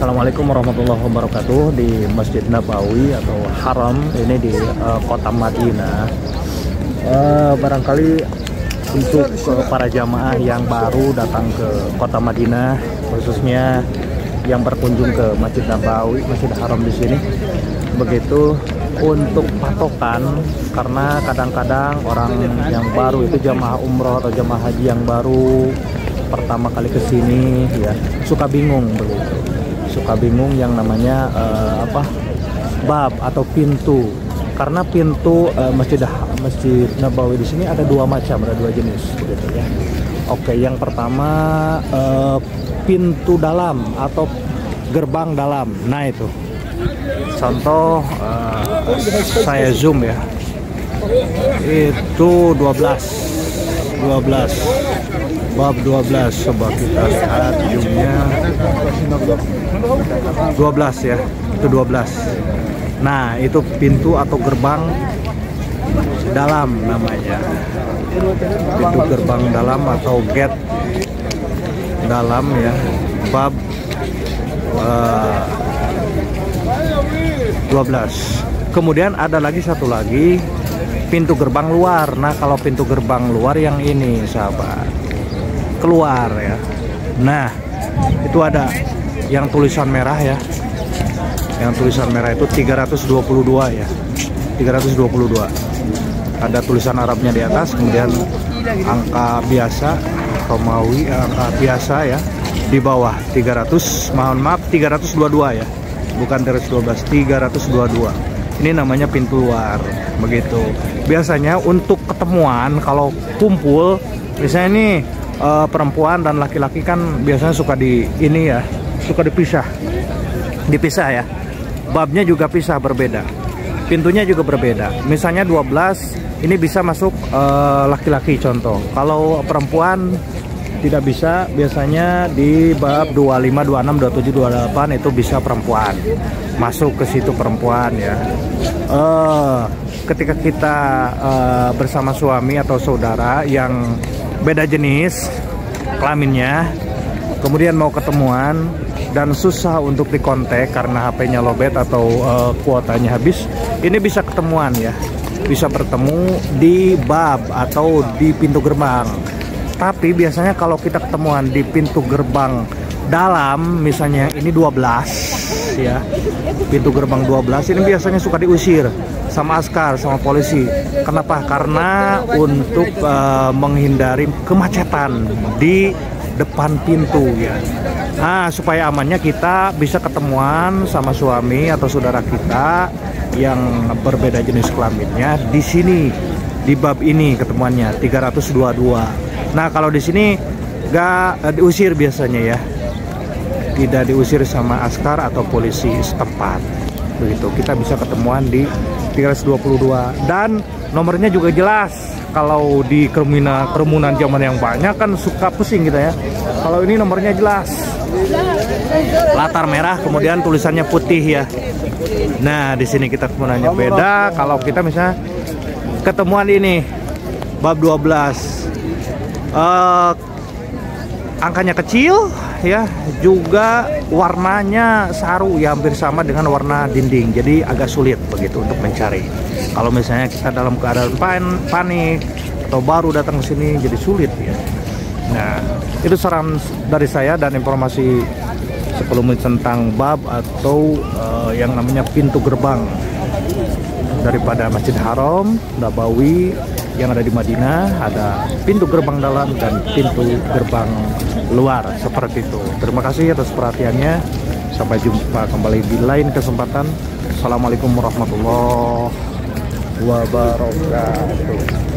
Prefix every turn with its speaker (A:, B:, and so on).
A: Assalamualaikum warahmatullahi wabarakatuh. Di Masjid Nabawi atau Haram ini di kota Madinah. Barangkali untuk para jamaah yang baru datang ke kota Madinah, khususnya yang berkunjung ke Masjid Nabawi, Masjid Haram di sini, begitu untuk patokan, karena kadang-kadang orang yang baru itu jamaah umroh atau jamaah haji yang baru pertama kali ke sini ya suka bingung begitu. Suka bingung yang namanya bab atau pintu. Karena pintu Masjid Nabawi di sini ada dua macam, ada dua jenis begitu ya. Oke, yang pertama pintu dalam atau gerbang dalam. Nah itu contoh, saya zoom ya, itu 12 bab 12. Coba kita lihat zoomnya, 12 ya, itu 12. Nah itu pintu atau gerbang dalam namanya, pintu gerbang dalam atau gate dalam ya, bab 12. Kemudian ada lagi satu lagi, pintu gerbang luar. Nah kalau pintu gerbang luar yang ini sahabat, keluar ya. Nah itu ada yang tulisan merah ya, yang tulisan merah itu 322 ya, 322. Ada tulisan Arabnya di atas, kemudian angka biasa Romawi, angka biasa ya di bawah 300, mohon maaf 322 ya, bukan 312, 322. Ini namanya pintu luar begitu. Biasanya untuk ketemuan kalau kumpul, misalnya ini perempuan dan laki-laki kan biasanya suka di ini ya, suka dipisah ya. Babnya juga pisah, berbeda. Pintunya juga berbeda. Misalnya 12 ini bisa masuk laki-laki contoh. Kalau perempuan tidak bisa, biasanya di bab 25, 26, 27, 28 itu bisa perempuan. Masuk ke situ perempuan ya. Ketika kita bersama suami atau saudara yang beda jenis kelaminnya, kemudian mau ketemuan dan susah untuk dikontak karena HP-nya lowbat atau kuotanya habis, ini bisa ketemuan ya, bisa bertemu di bab atau di pintu gerbang. Tapi biasanya kalau kita ketemuan di pintu gerbang dalam, misalnya ini 12 ya, pintu gerbang 12 ini biasanya suka diusir sama askar, sama polisi. Kenapa? Karena untuk menghindari kemacetan di depan pintu ya. Nah supaya amannya kita bisa ketemuan sama suami atau saudara kita yang berbeda jenis kelaminnya di sini, di bab ini ketemuannya 322. Nah kalau di sini nggak diusir biasanya ya, tidak diusir sama askar atau polisi setempat begitu. Kita bisa ketemuan di 322 dan nomornya juga jelas. Kalau di kerumunan zaman yang banyak kan suka pusing kita ya. Kalau ini nomornya jelas, latar merah kemudian tulisannya putih ya. Nah di sini kita ketemuannya beda. Kalau kita misalnya ketemuan ini bab 12, angkanya kecil ya, juga warnanya saru ya, hampir sama dengan warna dinding, jadi agak sulit begitu untuk mencari. Kalau misalnya kita dalam keadaan panik atau baru datang ke sini, jadi sulit ya. Nah itu saran dari saya dan informasi sebelumnya tentang bab atau yang namanya pintu gerbang daripada Masjid Haram Nabawi yang ada di Madinah. Ada pintu gerbang dalam dan pintu gerbang luar seperti itu. Terima kasih atas perhatiannya. Sampai jumpa kembali di lain kesempatan. Assalamualaikum warahmatullahi wabarakatuh.